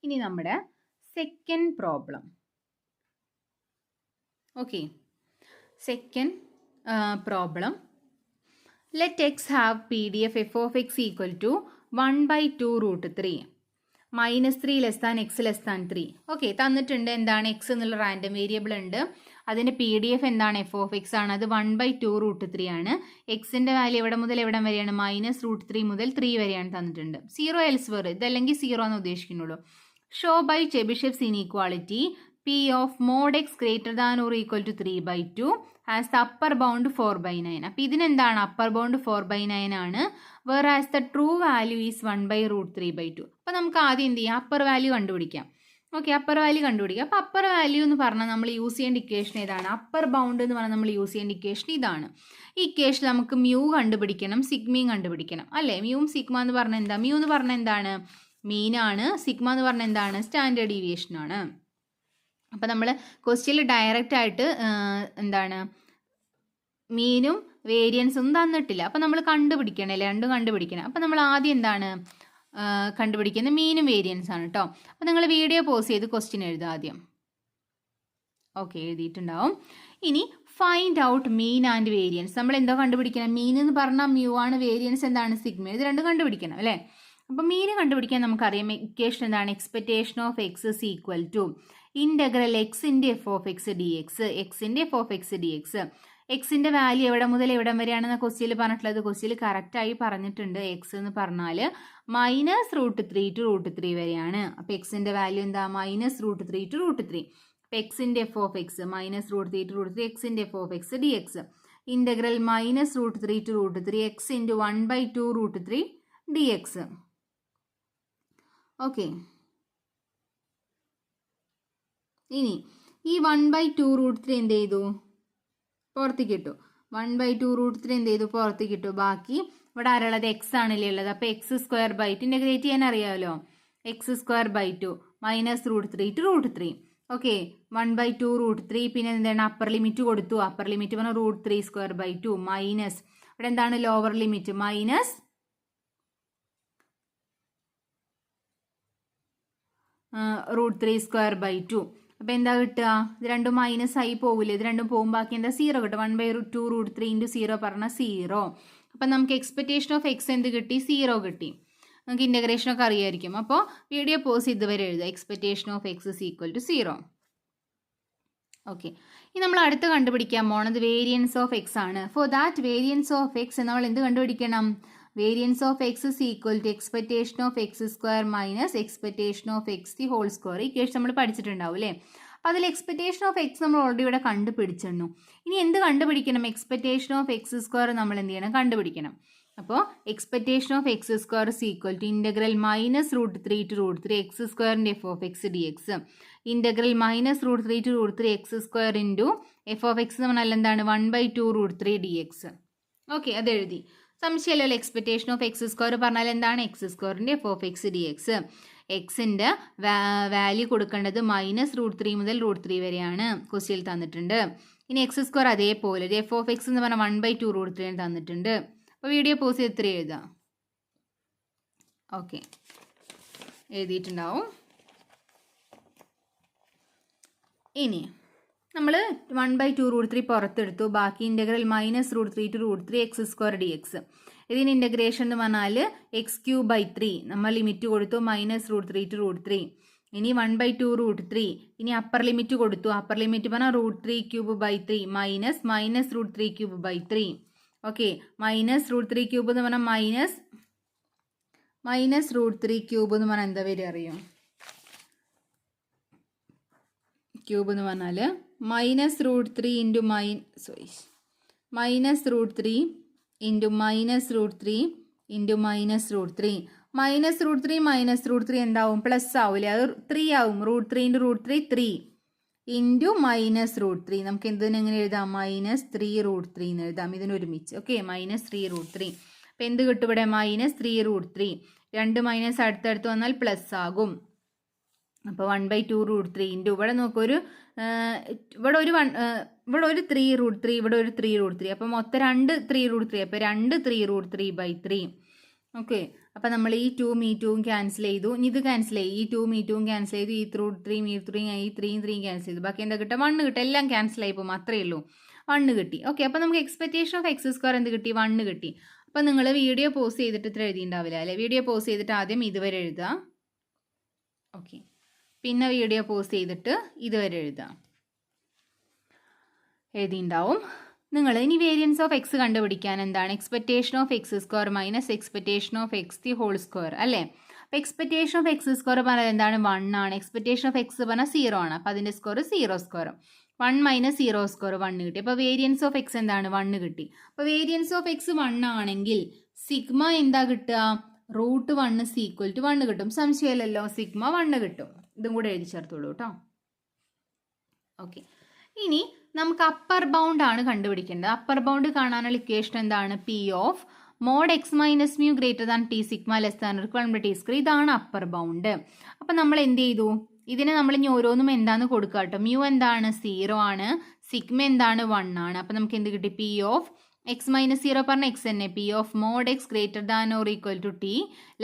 ഇനി നമ്മുടെ second problem. Okay, second problem. Let x have P D F f of x equal to 1/2√3 -3 (x)3. Okay, തന്നിട്ടുണ്ട് എന്താണ് x എന്നുള്ള random variable ഉണ്ട്. അതിൻ്റെ പി ഡി എഫ് എന്താണ് എഫ് ഓഫ് എക്സ് ആണ്. അത് 1/2√3 ആണ്. എക്സിൻ്റെ വാല്യൂ എവിടെ മുതൽ എവിടം വരെയാണ്? -√3 മുതൽ 3 വരെയാണ് തന്നിട്ടുണ്ട്. 0 എൽസ്വെയർ, ഇതല്ലെങ്കിൽ 0 എന്ന് ഉദ്ദേശിക്കുന്നുള്ളൂ. Show by Chebyshev's inequality P of mod x greater than or equal to 3/2 has the upper bound 4/9. അപ്പോൾ ഇതിനെന്താണ് അപ്പർ ബൗണ്ട് 4/9 ആണ്. whereas the true value is 1/√3/2. അപ്പോൾ നമുക്ക് ആദ്യം എന്ത് ചെയ്യാം? അപ്പർ വാല്യൂ കണ്ടുപിടിക്കാം. ഓക്കെ, അപ്പർ വാല്യൂ കണ്ടുപിടിക്കാം. അപ്പോൾ അപ്പർ വാല്യൂ എന്ന് പറഞ്ഞാൽ നമ്മൾ യൂസ് ചെയ്യേണ്ട ഇക്വേഷൻ ഏതാണ്? അപ്പർ ബൗണ്ട് എന്ന് പറഞ്ഞാൽ നമ്മൾ യൂസ് ചെയ്യേണ്ട ഇക്വേഷൻ ഇതാണ്. ഈ ഇക്വേഷൻ നമുക്ക് മ്യൂ കണ്ടുപിടിക്കണം, സിഗ്മയും കണ്ടുപിടിക്കണം അല്ലേ? മ്യൂവും സിഗ്മ എന്ന് പറഞ്ഞാൽ എന്താ? മ്യൂ എന്ന് പറഞ്ഞാൽ എന്താണ്? മീനാണ്. സിഗ്മ എന്ന് പറഞ്ഞാൽ എന്താണ്? സ്റ്റാൻഡേർഡ് ഡീവിയേഷൻ ആണ്. അപ്പോൾ നമ്മൾ ക്വസ്റ്റ്യനിൽ ഡയറക്റ്റ് ആയിട്ട് എന്താണ് മീനും വേരിയൻസും തന്നിട്ടില്ല. അപ്പോൾ നമ്മൾ കണ്ടുപിടിക്കണം, രണ്ടും കണ്ടുപിടിക്കണം. അപ്പോൾ നമ്മൾ ആദ്യം എന്താണ് കണ്ടുപിടിക്കുന്നത്? മീനും വേരിയൻസ് ആണ് കേട്ടോ. അപ്പോൾ നിങ്ങൾ വീഡിയോ പോസ് ചെയ്ത് ക്വസ്റ്റ്യൻ എഴുതുക ആദ്യം. ഓക്കെ, എഴുതിയിട്ടുണ്ടാവും. ഇനി find out mean and variance. നമ്മൾ എന്തോ കണ്ടുപിടിക്കണം? മീൻ എന്ന് പറഞ്ഞാൽ മ്യൂ ആണ്, വേരിയൻസ് എന്താണ്? സിഗ്മ. ഇത് രണ്ടും കണ്ടുപിടിക്കണം അല്ലേ? അപ്പോൾ മീന് കണ്ടുപിടിക്കാൻ നമുക്കറിയാം ഇക്വേഷൻ എന്താണ്? Expectation of X is equal to integral എക്സിൻ്റെ F of X D X. എക്സിൻ്റെ F of X D X. എക്സിൻ്റെ വാല്യൂ എവിടെ മുതൽ എവിടം വരെയാണെന്ന് ക്വസ്റ്റ്യനിൽ പറഞ്ഞിട്ടുള്ളത്? ക്വസ്റ്റ്യനിൽ കറക്റ്റായി പറഞ്ഞിട്ടുണ്ട്. എക്സ് എന്ന് പറഞ്ഞാൽ -√3 to √3 വരെയാണ്. അപ്പോൾ എക്സിൻ്റെ വാല്യൂ എന്താ? -√3 to √3. അപ്പോൾ എക്സിൻ്റെ എഫ് ഓഫ് എക്സ് -√3 to √3 എക്സിൻ്റെ F of X D x. Integral -√3 to √3 X into 1/2√3 D X. Okay, ഇനി ഈ 1/2√3 എന്ത് ചെയ്തു? പുറത്തേക്ക് ഇട്ടു. 1/2√3 എന്ത് ചെയ്തു? പുറത്തേക്ക് ഇട്ടു. ബാക്കി ഇവിടെ ആരുള്ളത്? എക്സ് ആണല്ലേ ഉള്ളത്. അപ്പോൾ x²/2 ഇൻ്റഗ്രേറ്റ് ചെയ്യാൻ അറിയാമല്ലോ. x²/2 -√3 to √3. ഓക്കെ, 1/2√3. പിന്നെ എന്താണ്? അപ്പർ ലിമിറ്റ് കൊടുത്തു. അപ്പർ ലിമിറ്റ് പറഞ്ഞാൽ √3² മൈനസ് ഇവിടെ എന്താണ്? Lower limit minus √3²/2. അപ്പോൾ എന്താ കിട്ടുക? ഇത് രണ്ടും മൈനസ് ആയി പോകില്ലേ? ഇത് രണ്ടും പോകും, ബാക്കി എന്താ? 0 കിട്ടും. 1/2√3 × 0 പറഞ്ഞാൽ 0. അപ്പം നമുക്ക് എക്സ്പെക്ടേഷൻ ഓഫ് എക്സ് എന്ത് കിട്ടി? 0 കിട്ടി. നമുക്ക് ഇൻ്റഗ്രേഷനൊക്കെ അറിയായിരിക്കും. അപ്പോൾ വീഡിയോ പോസ് ഇതുവരെ എഴുതുക. Expectation of X is equal to 0. Okay, ഇനി നമ്മൾ അടുത്ത് കണ്ടുപിടിക്കാൻ പോണത് വേരിയൻസ് ഓഫ് എക്സ് ആണ്. For that variance of x നമ്മൾ എന്ത് കണ്ടുപിടിക്കണം? Variance of X is equal to expectation of x² minus expectation of x the whole square. ഈ കേസ് നമ്മൾ പഠിച്ചിട്ടുണ്ടാവും അല്ലേ? അപ്പോൾ അതിൽ എക്സ്പെക്ടേഷൻ ഓഫ് എക്സ് നമ്മൾ ഓൾറെഡി ഇവിടെ കണ്ടുപിടിച്ചിരുന്നു. ഇനി എന്ത് കണ്ടുപിടിക്കണം? എക്സ്പെക്ടേഷൻ ഓഫ് x² നമ്മൾ എന്ത് ചെയ്യണം? കണ്ടുപിടിക്കണം. അപ്പോൾ expectation of x² is equal to integral -√3 to √3 x² f of X D x. Integral -√3 to √3 x² into f of x എന്ന് പറഞ്ഞാൽ എന്താണ്? 1/2√3 ഡി എക്സ്. ഓക്കെ, അത് എഴുതി. സംശയമല്ലോ. എക്സ്പെക്ടേഷൻ ഓഫ് x² പറഞ്ഞാൽ എന്താണ്? x² f of X D X. എക്സിൻ്റെ value കൊടുക്കേണ്ടത് -√3 മുതൽ √3 വരെയാണ്. ക്വസ്റ്റ്യനിൽ തന്നിട്ടുണ്ട്. ഇനി x² അതേപോലെ എഫ് ഓഫ് എക്സ് എന്ന് പറഞ്ഞാൽ 1/2√3 തന്നിട്ടുണ്ട്. അപ്പോൾ വീഡിയോ പോസ് ചെയ്ത് 3 എഴുതാം. ഓക്കെ, എഴുതിയിട്ടുണ്ടാവും. ഇനി നമ്മൾ 1/2√3 പുറത്തെടുത്തു. ബാക്കി integral -√3 to √3 x² D X. ഇതിന് ഇൻ്റഗ്രേഷൻ എന്ന് പറഞ്ഞാൽ x³ നമ്മൾ ലിമിറ്റ് കൊടുത്തു -√3 to √3. ഇനി 1/2√3. ഇനി അപ്പർ ലിമിറ്റ് കൊടുത്തു. അപ്പർ ലിമിറ്റ് പറഞ്ഞാൽ √3³ മൈനസ് -√3³ ഓക്കെ, -√3³ എന്ന് പറഞ്ഞാൽ -√3³ എന്ന് പറഞ്ഞാൽ എന്താ വരിക അറിയോ? ക്യൂബ് എന്ന് പറഞ്ഞാൽ -√3 ഇൻറ്റു -√3 ഇൻറ്റു -√3 ഇൻറ്റു -√3. -√3 എന്താവും? പ്ലസ് ആവില്ലേ? അത് 3 ആവും. √3 ഇൻറ്റു √3 3 ഇൻറ്റു -√3. നമുക്ക് എന്തിനെങ്ങനെ എഴുതാം? -3√3 എന്ന് എഴുതാം. ഇതിനൊരുമിച്ച്. ഓക്കെ, -3√3. അപ്പം എന്ത് കിട്ടും ഇവിടെ? -3√3. 2 മൈനസ് അടുത്തടുത്ത് വന്നാൽ പ്ലസ് ആകും. അപ്പോൾ 1/2√3 ഇൻറ്റു ഇവിടെ നോക്കൂ, ഇവിടെ ഒരു 3√3, ഇവിടെ ഒരു 3√3. അപ്പോൾ മൊത്തം 2 3√3. അപ്പോൾ 2 3√3/3. ഓക്കെ, അപ്പം നമ്മൾ ഈ 2 ഈ 2 ക്യാൻസൽ ചെയ്തു. ഇത് ക്യാൻസൽ ചെയ്തു. ഈ 2 ഈ 2 ക്യാൻസൽ ചെയ്തു. ഈ 3 ഈ 3 ഈ 3 ക്യാൻസൽ ചെയ്തു. ബാക്കി എന്താ കിട്ടുക? 1 കിട്ടും. എല്ലാം ക്യാൻസൽ ആയി പോകും. അത്രയേ ഉള്ളൂ. 1 കിട്ടി. ഓക്കെ, അപ്പോൾ നമുക്ക് എക്സ്പെക്ടേഷൻ ഓഫ് എക്സ് സ്ക്വയർ എന്ത് കിട്ടി? 1 കിട്ടി. അപ്പം നിങ്ങൾ വീഡിയോ പോസ് ചെയ്തിട്ട് ഇത്ര എഴുതിയിട്ടുണ്ടാവില്ല അല്ലേ? വീഡിയോ പോസ് ചെയ്തിട്ട് ആദ്യം ഇതുവരെ എഴുതുക. ഓക്കെ, പിന്നെ വീഡിയോ പോസ് ചെയ്തിട്ട് ഇതുവരെ എഴുതുക. എഴുതിയിട്ടുണ്ടാവും. നിങ്ങൾ ഇനി വേരിയൻസ് ഓഫ് എക്സ് കണ്ടുപിടിക്കാൻ എന്താണ്? Expectation of x square minus expectation of x the whole square അല്ലേ? അപ്പോൾ എക്സ്പെക്ടേഷൻ ഓഫ് എക്സ് സ്ക്വയർ പറഞ്ഞാൽ എന്താണ്? 1 ആണ്. എക്സ്പെക്ടേഷൻ ഓഫ് എക്സ് പറഞ്ഞാൽ 0 ആണ്. അപ്പോൾ അതിൻ്റെ സ്ക്വയർ 0 സ്ക്വയർ. 1 മൈനസ് 0 സ്ക്വയർ 1 കിട്ടി. അപ്പോൾ വേരിയൻസ് ഓഫ് എക്സ് എന്താണ്? 1 കിട്ടി. അപ്പോൾ വേരിയൻസ് ഓഫ് എക്സ് 1 ആണെങ്കിൽ സിഗ്മ എന്താ കിട്ടുക? √1 ഈക്വൽ ടു 1 കിട്ടും. സംശയമില്ലല്ലോ, സിഗ്മ 1 കിട്ടും. ഇതും കൂടെ എഴുതി ചേർത്തോളൂ കേട്ടോ. ഓക്കെ, ഇനി നമുക്ക് അപ്പർ ബൗണ്ട് ആണ് കണ്ടുപിടിക്കേണ്ടത്. അപ്പർ ബൗണ്ട് കാണാനുള്ള ഇക്വേഷൻ എന്താണ്? P of mod x minus mu greater than t sigma less than t square. ഇതാണ് അപ്പർ ബൗണ്ട്. അപ്പം നമ്മൾ എന്ത് ചെയ്തു? ഇതിനെ നമ്മൾ ഇനി ഓരോന്നും എന്താന്ന് കൊടുക്കുക കേട്ടോ. മ്യൂ എന്താണ്? 0 ആണ്. സിഗ്മ എന്താണ്? 1 ആണ്. അപ്പം നമുക്ക് എന്ത് കിട്ടി? പി ഓഫ് എക്സ് മൈനസ് 0 പറഞ്ഞ എക്സ് തന്നെ. P of mod x greater than or equal to t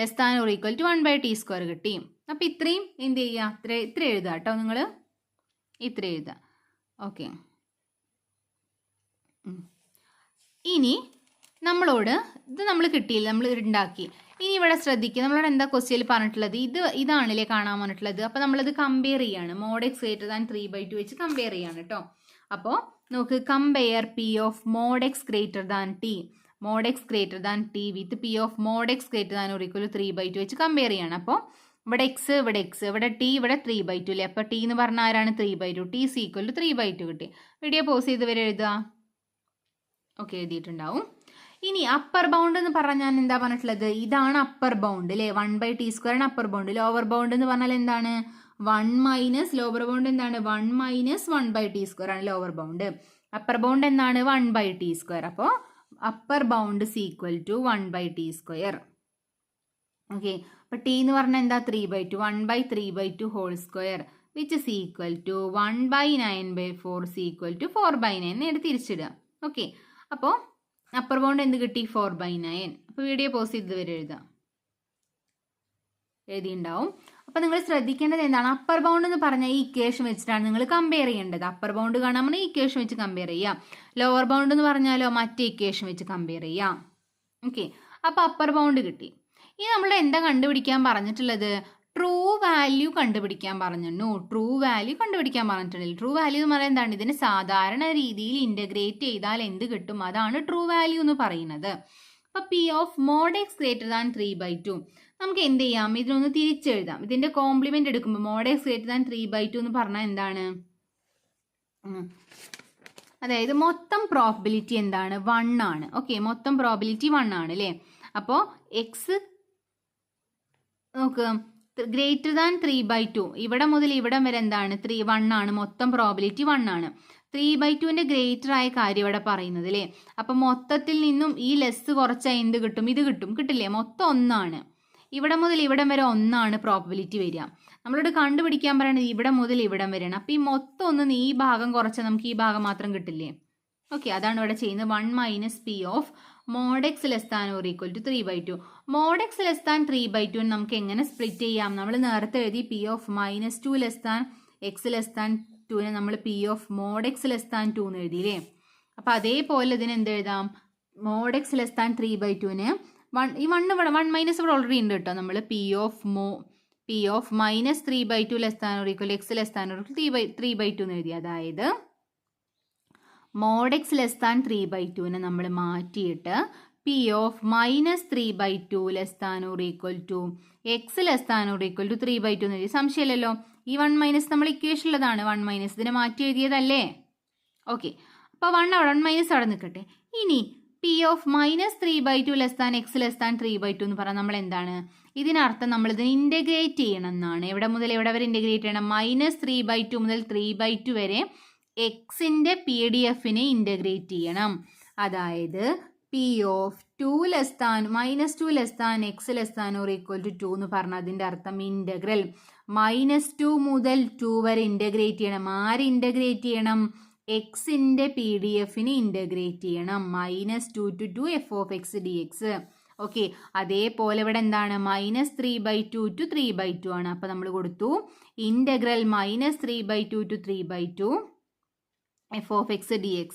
less than or equal to 1/t square കിട്ടി. അപ്പം ഇത്രയും എന്ത് ചെയ്യുക? ഇത്ര എഴുതുക കേട്ടോ. നിങ്ങൾ ഇത്ര എഴുതുക. ഓക്കെ, ഇനി നമ്മളോട് ഇത് നമ്മൾ കിട്ടിയില്ല, നമ്മൾ ഉണ്ടാക്കി. ഇനി ഇവിടെ ശ്രദ്ധിക്കുക, നമ്മളോട് എന്താ ക്വസ്റ്റ്യനിൽ പറഞ്ഞിട്ടുള്ളത്? ഇതാണല്ലേ കാണാൻ പറഞ്ഞിട്ടുള്ളത്. അപ്പോൾ നമ്മളത് കമ്പയർ ചെയ്യാണ്. മോഡ് എക്സ് ഗ്രേറ്റർ ദാൻ 3/2 വെച്ച് കമ്പയർ ചെയ്യാണ് കേട്ടോ. അപ്പോൾ നമുക്ക് compare P of mod x greater than t, mod x greater than t with P of mod x greater than or equal to 3/2 വെച്ച് കമ്പയർ ചെയ്യാണ്. അപ്പോൾ ഇവിടെ എക്സ്, ഇവിടെ എക്സ്, ഇവിടെ ടി, ഇവിടെ 3/2 അല്ലേ? അപ്പോൾ ടി എന്ന് പറഞ്ഞാൽ ആരാണ്? 3/2. ടി is equal to 3/2 കിട്ടി. വീഡിയോ പോസ് ചെയ്ത് വരെ എഴുതുക. ഓക്കെ, എഴുതിയിട്ടുണ്ടാവും. ഇനി അപ്പർ ബൗണ്ട് എന്ന് പറഞ്ഞാൽ ഞാൻ എന്താ പറഞ്ഞിട്ടുള്ളത്? ഇതാണ് അപ്പർ ബൗണ്ട് അല്ലേ? 1/t സ്ക്വയർ ആണ് അപ്പർ ബൗണ്ട്. ലോവർ ബൗണ്ട് എന്ന് പറഞ്ഞാൽ എന്താണ്? 1 മൈനസ് ലോവർ ബൗണ്ട് എന്താണ്? 1 മൈനസ് 1/t സ്ക്വയർ ആണ് ലോവർ ബൗണ്ട്. അപ്പർ ബൗണ്ട് എന്താണ്? 1/t square. അപ്പോൾ upper bound is equal to 1/t square. Okay, അപ്പോൾ ടി എന്ന് പറഞ്ഞാൽ എന്താ? 3/2. 1/3/2 whole square which is equal to 1/9/4 is equal to 4/9. നേരെ തിരിച്ചിടുക. ഓക്കെ, അപ്പോൾ അപ്പർ ബൗണ്ട് എന്ത് കിട്ടി? 4/9. അപ്പോൾ വീഡിയോ പോസ് ചെയ്ത് വരെ എഴുതാം. എഴുതിയിട്ടുണ്ടാവും. അപ്പോൾ നിങ്ങൾ ശ്രദ്ധിക്കേണ്ടത് എന്താണ്? അപ്പർ ബൗണ്ട് എന്ന് പറഞ്ഞാൽ ഈ ഇക്വേഷൻ വെച്ചിട്ടാണ് നിങ്ങൾ കമ്പയർ ചെയ്യേണ്ടത്. അപ്പർ ബൗണ്ട് കാണാൻ പറഞ്ഞാൽ ഈ ഇക്വേഷൻ വെച്ച് കമ്പയർ ചെയ്യാം. ലോവർ ബൗണ്ട് എന്ന് പറഞ്ഞാലോ മറ്റേ ഇക്വേഷൻ വെച്ച് കമ്പയർ ചെയ്യാം. ഓക്കെ, അപ്പോൾ അപ്പർ ബൗണ്ട് കിട്ടി. ഇനി നമ്മൾ എന്താ കണ്ടുപിടിക്കാൻ പറഞ്ഞിട്ടുള്ളത്? ട്രൂ വാല്യൂ കണ്ടുപിടിക്കാൻ പറഞ്ഞു. ട്രൂ വാല്യൂ കണ്ടുപിടിക്കാൻ പറഞ്ഞിട്ടുണ്ടെങ്കിൽ ട്രൂ വാല്യൂ എന്ന് പറയുന്നത് എന്താണ്? ഇതിനെ സാധാരണ രീതിയിൽ ഇൻ്റഗ്രേറ്റ് ചെയ്താൽ എന്ത് കിട്ടും? അതാണ് ട്രൂ വാല്യൂ എന്ന് പറയുന്നത്. അപ്പോൾ P of mod x greater than 3/2 നമുക്ക് എന്ത് ചെയ്യാം? ഇതിനൊന്ന് തിരിച്ചെഴുതാം. ഇതിൻ്റെ കോംപ്ലിമെൻ്റ് എടുക്കുമ്പോൾ മോഡ് എക്സ് ഗ്രേറ്റർ ദാൻ 3/2 എന്ന് പറഞ്ഞാൽ എന്താണ്? അതായത് മൊത്തം പ്രോബിലിറ്റി എന്താണ്? 1 ആണ്. ഓക്കെ, മൊത്തം പ്രോബിലിറ്റി 1 ആണ് അല്ലേ? അപ്പോൾ എക്സ് നോക്ക് ഗ്രേറ്റർ ദാൻ 3/2 ഇവിടെ മുതൽ ഇവിടം വരെ എന്താണ്? 1 ആണ്. മൊത്തം പ്രോബിലിറ്റി 1 ആണ്. 3/2ൻ്റെ ഗ്രേറ്റർ ആയ കാര്യം ഇവിടെ പറയുന്നത് അല്ലേ? അപ്പം മൊത്തത്തിൽ നിന്നും ഈ ലെസ് കുറച്ചാൽ എന്ത് കിട്ടും? ഇത് കിട്ടും. കിട്ടില്ലേ? മൊത്തം 1 ആണ്. ഇവിടെ മുതൽ ഇവിടം വരെ 1 ആണ് പ്രോബിലിറ്റി വരിക. നമ്മളോട് കണ്ടുപിടിക്കാൻ പറയുന്നത് ഇവിടെ മുതൽ ഇവിടം വരെയാണ്. അപ്പോൾ ഈ മൊത്തം ഒന്ന് ഈ ഭാഗം കുറച്ചാൽ നമുക്ക് ഈ ഭാഗം മാത്രം കിട്ടില്ലേ? ഓക്കെ, അതാണ് ഇവിടെ ചെയ്യുന്നത്. 1 minus P of mod X less than or equal to 3/2. Mod X less than 3/2 നമുക്ക് എങ്ങനെ സ്പ്ലിറ്റ് ചെയ്യാം? നമ്മൾ നേരത്തെ എഴുതി P of -2 less than X less than 2നെ നമ്മൾ P of mod X less than 2 എന്ന് എഴുതിയില്ലേ? അപ്പോൾ അതേപോലെ ഇതിന് എന്ത് എഴുതാം? മോഡ് എക്സ് ലെസ് ദാൻ 3/2ന് ഈ 1 ഇവിടെ 1 മൈനസ് ഇവിടെ ഓൾറെഡി ഉണ്ട് കേട്ടോ. നമ്മൾ P of -3/2 less than or equal x less than or 3/2 എന്ന് എഴുതി. അതായത് മോഡ് എക്സ് ലെസ് ദാൻ 3/2നെ നമ്മൾ മാറ്റിയിട്ട് P of -3/2 less than or equal to x less than or equal to 3/2 എന്ന് എഴുതി. സംശയമില്ലല്ലോ. ഈ 1 മൈനസ് നമ്മൾ ഇക്വേഷനിലുള്ളതാണ്. 1 മൈനസ് ഇതിനെ മാറ്റി എഴുതിയതല്ലേ? ഓക്കെ, അപ്പോൾ 1 മൈനസ് അവിടെ നിൽക്കട്ടെ. ഇനി P of -3/2 less than X less than 3/2 എന്ന് പറഞ്ഞാൽ നമ്മൾ എന്താണ്? ഇതിനർത്ഥം നമ്മൾ ഇതിനെ ഇൻ്റഗ്രേറ്റ് ചെയ്യണം എന്നാണ്. എവിടെ മുതൽ എവിടെ വരെ ഇൻ്റഗ്രേറ്റ് ചെയ്യണം? -3/2 മുതൽ 3/2 വരെ എക്സിൻ്റെ PDF-നെ ഇൻ്റഗ്രേറ്റ് ചെയ്യണം. അതായത് P of -2 less than X less than or equal to 2 എന്ന് പറഞ്ഞാൽ അതിൻ്റെ അർത്ഥം ഇൻ്റഗ്രൽ -2 മുതൽ 2 വരെ ഇൻ്റഗ്രേറ്റ് ചെയ്യണം. ആര് ഇൻ്റഗ്രേറ്റ് ചെയ്യണം? എക്സിൻ്റെ PDF-നെ ഇൻ്റഗ്രേറ്റ് ചെയ്യണം. -2 to 2 f of x dx. Okay, അതേപോലെ ഇവിടെ എന്താണ് -3/2 to 3/2 ആണ്. അപ്പോൾ നമ്മൾ കൊടുത്തു integral -3/2 to 3/2 f(x) dx.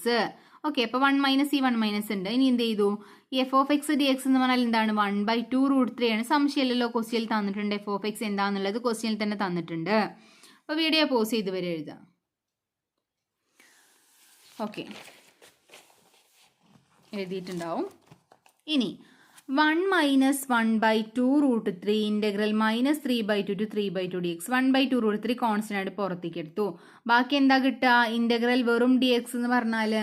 Okay, അപ്പോൾ 1 മൈനസ് ഈ 1 മൈനസ് ഉണ്ട്. ഇനി എന്ത് ചെയ്തു, ഈ f(x) dx എന്ന് പറഞ്ഞാൽ എന്താണ് 1/2√3 ആണ്. സംശയമില്ലല്ലോ, ക്വസ്റ്റ്യനിൽ തന്നിട്ടുണ്ട് f(x) എന്താണെന്നുള്ളത് ക്വസ്റ്റ്യനിൽ തന്നെ തന്നിട്ടുണ്ട്. അപ്പോൾ വീഡിയോ പോസ് ചെയ്ത് വരെ എഴുതാം. ഓക്കെ, എഴുതിയിട്ടുണ്ടാവും. ഇനി 1 minus 1/2√3 integral -3/2 to 3/2 dx. 1/2√3 constant ആയിട്ട് പുറത്തേക്ക് എടുത്തു. ബാക്കി എന്താ കിട്ടുക, ഇൻ്റഗ്രൽ വെറും dx എന്ന് പറഞ്ഞാൽ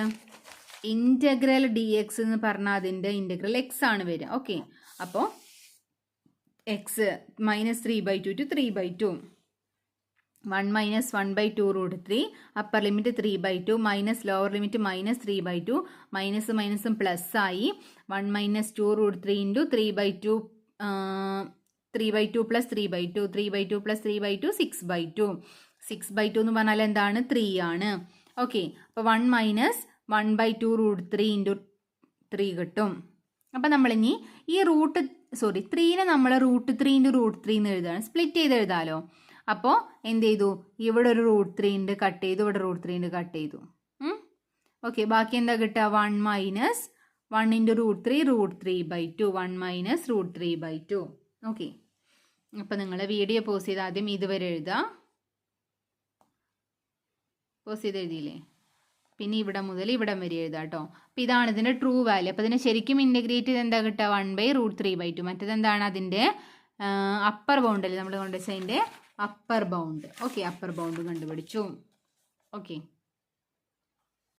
ഇൻ്റഗ്രൽ dx എന്ന് പറഞ്ഞാൽ അതിൻ്റെ ഇൻ്റഗ്രൽ x ആണ് വരിക. ഓക്കെ, അപ്പോൾ x -3/2 to 3/2. 1 minus 1/2√3 upper limit 3/2 minus lower limit -3/2 minus മൈനസും പ്ലസ് ആയി. 1 മൈനസ് 2√3 ഇൻറ്റു 3/2 3/2 പ്ലസ് 3/2 3/2 പ്ലസ് 3/2 6/2. 6/2 എന്ന് പറഞ്ഞാൽ എന്താണ് 3 ആണ്. ഓക്കെ, അപ്പോൾ 1 മൈനസ് 1/2√3 ഇൻറ്റു 3 കിട്ടും. അപ്പം നമ്മളിനി ഈ 3നെ നമ്മൾ √3 ഇൻറ്റു √3 എന്ന് എഴുതാണ്, സ്പ്ലിറ്റ് ചെയ്ത് എഴുതാമല്ലോ. അപ്പോൾ എന്ത് ചെയ്തു, ഇവിടെ ഒരു √3 ഉണ്ട്, കട്ട് ചെയ്തു, ഇവിടെ √3 ഉണ്ട്, കട്ട് ചെയ്തു. ഓക്കെ, ബാക്കി എന്താ കിട്ടുക, 1 മൈനസ് 1 ഇൻറ്റു √3 √3/2 1 മൈനസ് √3/2. ഓക്കെ, അപ്പോൾ നിങ്ങൾ വീഡിയോ പോസ് ചെയ്ത് ആദ്യം ഇതുവരെ എഴുതുക. പോസ് ചെയ്ത് എഴുതിയില്ലേ, പിന്നെ ഇവിടെ മുതൽ ഇവിടം വരെ എഴുതാം കേട്ടോ. അപ്പോൾ ഇതാണ് ഇതിൻ്റെ ട്രൂ വാല്യൂ. അപ്പോൾ ഇതിനെ ശരിക്കും ഇൻ്റഗ്രേറ്റ് ചെയ്ത് എന്താ കിട്ടുക, 1/√3/2. മറ്റേതെന്താണ് അതിൻ്റെ അപ്പർ ബൗണ്ട് അല്ലേ നമ്മൾ കൊണ്ടുവച്ചതിൻ്റെ upper bound. Okay, upper bound കണ്ടുപിടിച്ചു. ഓക്കെ.